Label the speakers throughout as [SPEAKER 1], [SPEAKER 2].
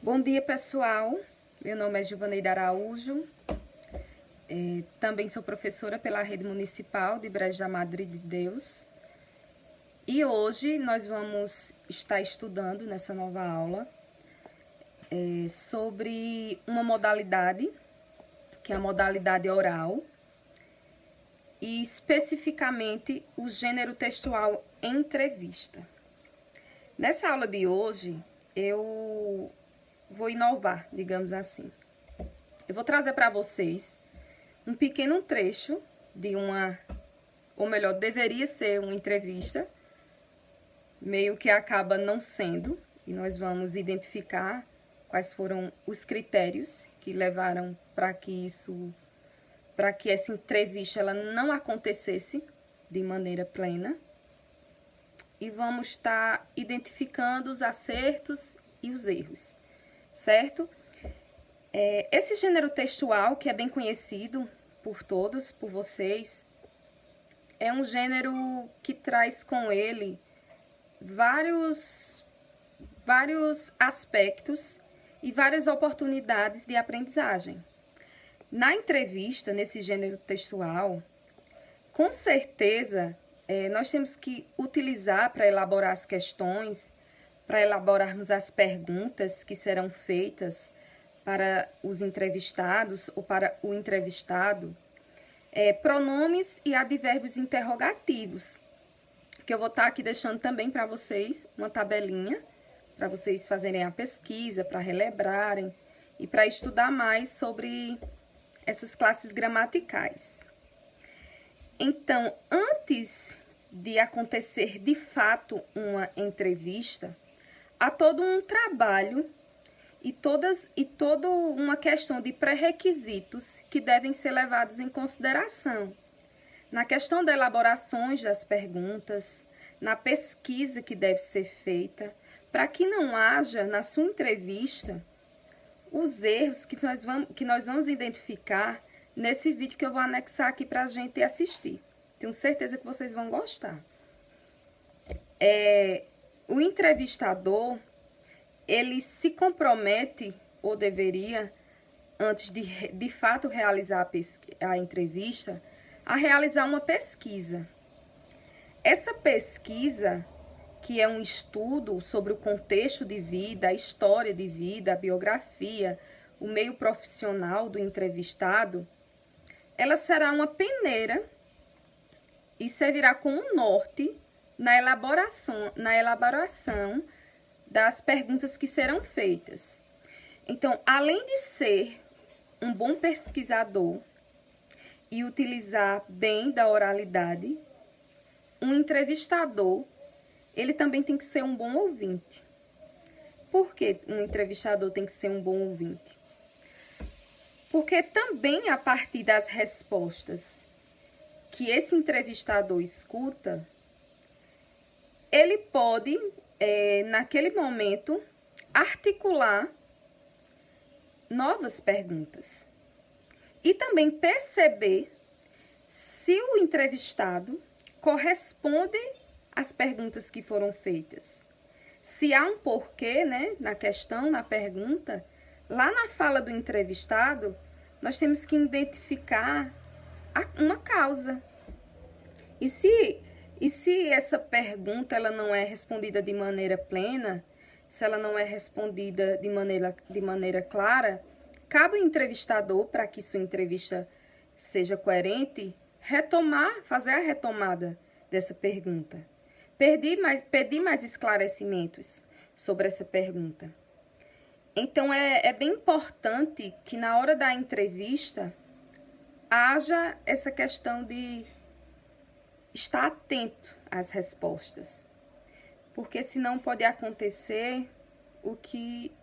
[SPEAKER 1] Bom dia, pessoal. Meu nome é Gilvaneida Araújo. Também sou professora pela Rede Municipal de Brejo da Madre de Deus. E hoje nós vamos estar estudando nessa nova aula sobre uma modalidade, que é a modalidade oral, e especificamente o gênero textual entrevista. Nessa aula de hoje, eu vou inovar, digamos assim. Eu vou trazer para vocês um pequeno trecho de ou melhor, deveria ser uma entrevista, meio que acaba não sendo, e nós vamos identificar quais foram os critérios que levaram para que essa entrevista ela não acontecesse de maneira plena. E vamos estar identificando os acertos e os erros, certo? Esse gênero textual, que é bem conhecido por todos, por vocês, é um gênero que traz com ele vários aspectos e várias oportunidades de aprendizagem. Na entrevista, nesse gênero textual, com certeza, nós temos que utilizar para elaborar as questões, para elaborarmos as perguntas que serão feitas para os entrevistados ou para o entrevistado, pronomes e advérbios interrogativos, que eu vou estar aqui deixando também para vocês uma tabelinha, para vocês fazerem a pesquisa, para relembrarem e para estudar mais sobre essas classes gramaticais. Então, antes de acontecer de fato uma entrevista, há todo um trabalho e toda uma questão de pré-requisitos que devem ser levados em consideração. Na questão da elaborações das perguntas, na pesquisa que deve ser feita, para que não haja na sua entrevista os erros que nós vamos identificar nesse vídeo que eu vou anexar aqui para a gente assistir. Tenho certeza que vocês vão gostar. O entrevistador, ele se compromete, ou deveria, antes de fato realizar a entrevista, a realizar uma pesquisa. Essa pesquisa, que é um estudo sobre o contexto de vida, a história de vida, a biografia, o meio profissional do entrevistado, ela será uma peneira e servirá como norte na elaboração das perguntas que serão feitas. Então, além de ser um bom pesquisador e utilizar bem da oralidade, um entrevistador, ele também tem que ser um bom ouvinte. Por que um entrevistador tem que ser um bom ouvinte? Porque também a partir das respostas que esse entrevistador escuta, ele pode, naquele momento, articular novas perguntas. E também perceber se o entrevistado corresponde às perguntas que foram feitas. Se há um porquê, né, na questão, na pergunta, lá na fala do entrevistado, nós temos que identificar uma causa. E se essa pergunta ela não é respondida de maneira plena, se ela não é respondida de maneira clara, cabe ao entrevistador, para que sua entrevista seja coerente, fazer a retomada dessa pergunta. Pedir mais esclarecimentos sobre essa pergunta. Então, é bem importante que na hora da entrevista haja essa questão de estar atento às respostas. Porque senão pode acontecer o que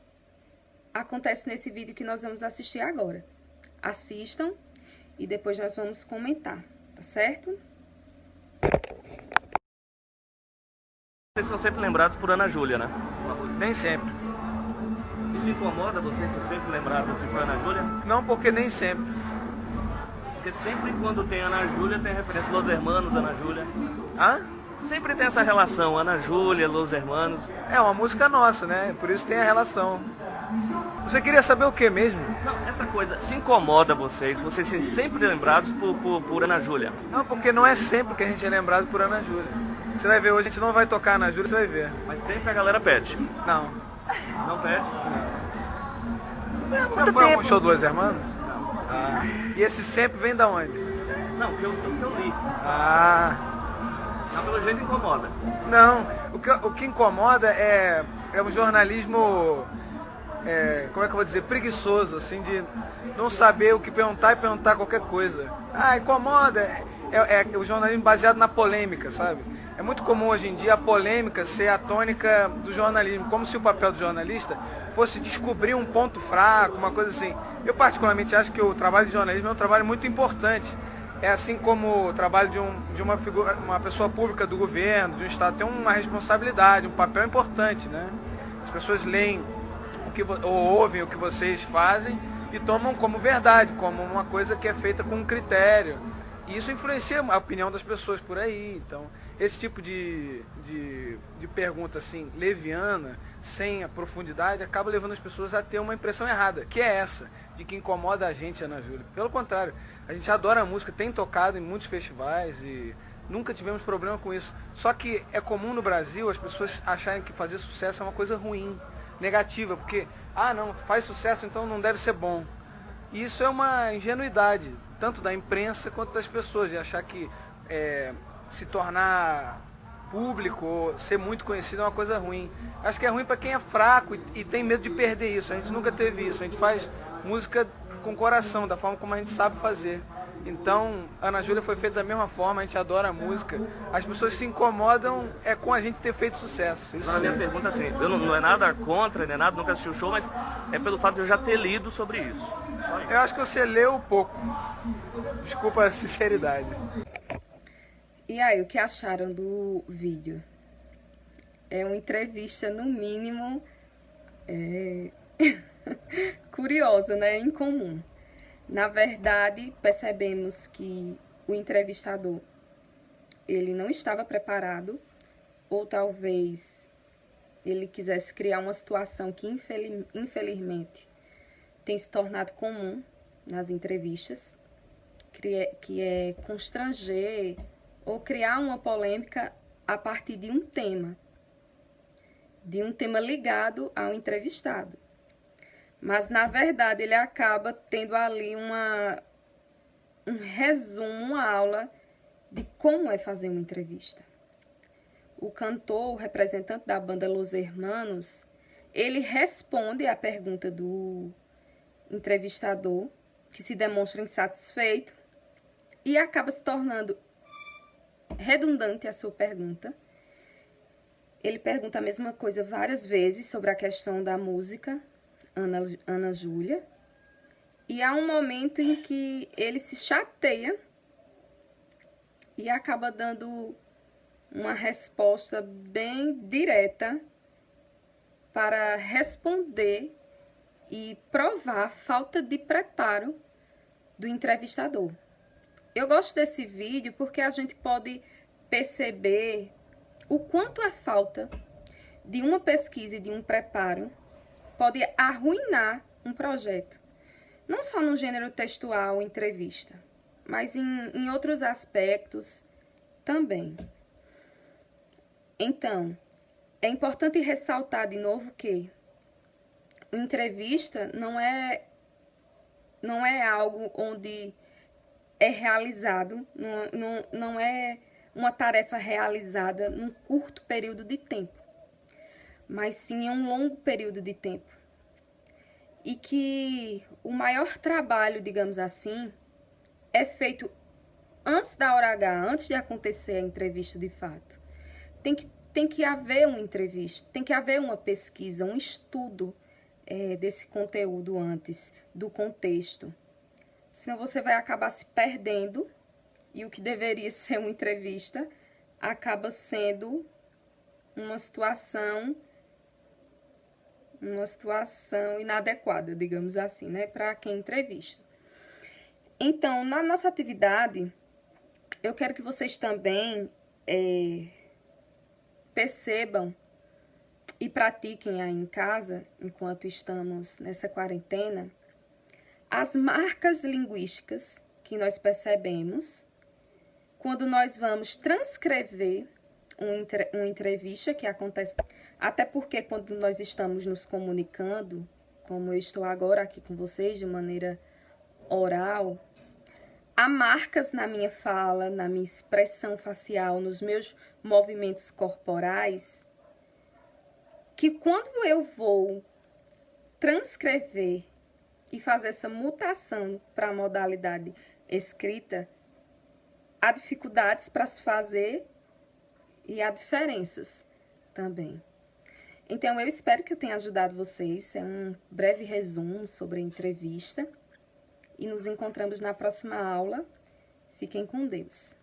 [SPEAKER 1] acontece nesse vídeo que nós vamos assistir agora. Assistam e depois nós vamos comentar, tá certo?
[SPEAKER 2] Vocês são sempre lembrados por Ana Júlia, né? Nem sempre. Isso incomoda vocês ser sempre lembrados assim por Ana Júlia?
[SPEAKER 3] Não, porque nem sempre.
[SPEAKER 2] Porque sempre quando tem Ana Júlia tem referência Los Hermanos, Ana Júlia.
[SPEAKER 3] Hã?
[SPEAKER 2] Sempre tem essa relação, Ana Júlia, Los Hermanos.
[SPEAKER 3] É uma música nossa, né? Por isso tem a relação. Você queria saber o que mesmo?
[SPEAKER 2] Não, essa coisa se incomoda vocês serem sempre lembrados por Ana Júlia.
[SPEAKER 3] Não, porque não é sempre que a gente é lembrado por Ana Júlia. Você vai ver, hoje a gente não vai tocar Ana Júlia, você vai ver.
[SPEAKER 2] Mas sempre a galera pede.
[SPEAKER 3] Não.
[SPEAKER 2] Não pede?
[SPEAKER 3] Você foi um show do Los Hermanos? Não. Ah. E esse sempre vem da onde?
[SPEAKER 2] Não, que eu li.
[SPEAKER 3] Ah.
[SPEAKER 2] Mas pelo jeito incomoda.
[SPEAKER 3] Não, o que incomoda é um jornalismo, como é que eu vou dizer, preguiçoso, assim, de não saber o que perguntar e perguntar qualquer coisa. Ah, incomoda, é o jornalismo baseado na polêmica, sabe? É muito comum hoje em dia a polêmica ser a tônica do jornalismo, como se o papel do jornalista fosse descobrir um ponto fraco, uma coisa assim. Eu particularmente acho que o trabalho de jornalismo é um trabalho muito importante. É assim como o trabalho de uma pessoa pública do governo, de um Estado, tem uma responsabilidade, um papel importante, né? As pessoas leem ou ouvem o que vocês fazem e tomam como verdade, como uma coisa que é feita com um critério. E isso influencia a opinião das pessoas por aí. Então, esse tipo de pergunta assim, leviana, sem a profundidade, acaba levando as pessoas a ter uma impressão errada, que é essa, de que incomoda a gente, Ana Júlia. Pelo contrário, a gente adora a música, tem tocado em muitos festivais e nunca tivemos problema com isso. Só que é comum no Brasil as pessoas acharem que fazer sucesso é uma coisa ruim, negativa, porque, não, faz sucesso, então não deve ser bom. E isso é uma ingenuidade, tanto da imprensa quanto das pessoas, de achar que se tornar público ou ser muito conhecido é uma coisa ruim. Acho que é ruim para quem é fraco e tem medo de perder isso. A gente nunca teve isso. A gente faz música com coração, da forma como a gente sabe fazer. Então, Ana Júlia foi feita da mesma forma, a gente adora a música. As pessoas se incomodam com a gente ter feito sucesso. Isso.
[SPEAKER 2] A minha pergunta assim, eu não é nada contra, nem nada, nunca assisti o show, mas é pelo fato de eu já ter lido sobre isso.
[SPEAKER 3] Eu acho que você leu pouco. Desculpa a sinceridade.
[SPEAKER 1] E aí, o que acharam do vídeo? É uma entrevista, no mínimo, curiosa, né? Incomum. Na verdade, percebemos que o entrevistador, ele não estava preparado, ou talvez ele quisesse criar uma situação que, infelizmente, tem se tornado comum nas entrevistas, que é constranger ou criar uma polêmica a partir de um tema ligado ao entrevistado. Mas, na verdade, ele acaba tendo ali um resumo, uma aula de como é fazer uma entrevista. O cantor, o representante da banda Los Hermanos, ele responde à pergunta do entrevistador, que se demonstra insatisfeito, e acaba se tornando redundante a sua pergunta. Ele pergunta a mesma coisa várias vezes sobre a questão da música, Ana Júlia, e há um momento em que ele se chateia e acaba dando uma resposta bem direta para responder e provar a falta de preparo do entrevistador. Eu gosto desse vídeo porque a gente pode perceber o quanto a falta de uma pesquisa e de um preparo pode arruinar um projeto. Não só no gênero textual, entrevista, mas em outros aspectos também. Então, é importante ressaltar de novo que entrevista não é algo onde é realizado, não é uma tarefa realizada num curto período de tempo, mas sim em um longo período de tempo. E que o maior trabalho, digamos assim, é feito antes da hora H, antes de acontecer a entrevista de fato. Tem que haver uma entrevista, tem que haver uma pesquisa, um estudo desse conteúdo antes, do contexto. Senão você vai acabar se perdendo e o que deveria ser uma entrevista acaba sendo uma situação inadequada, digamos assim, né, para quem entrevista. Então, na nossa atividade, eu quero que vocês também percebam e pratiquem aí em casa, enquanto estamos nessa quarentena, as marcas linguísticas que nós percebemos quando nós vamos transcrever uma entrevista que acontece. Até porque quando nós estamos nos comunicando, como eu estou agora aqui com vocês, de maneira oral, há marcas na minha fala, na minha expressão facial, nos meus movimentos corporais, que quando eu vou transcrever e fazer essa mutação para a modalidade escrita, há dificuldades para se fazer e há diferenças também. Então, eu espero que eu tenha ajudado vocês. É um breve resumo sobre a entrevista. E nos encontramos na próxima aula. Fiquem com Deus.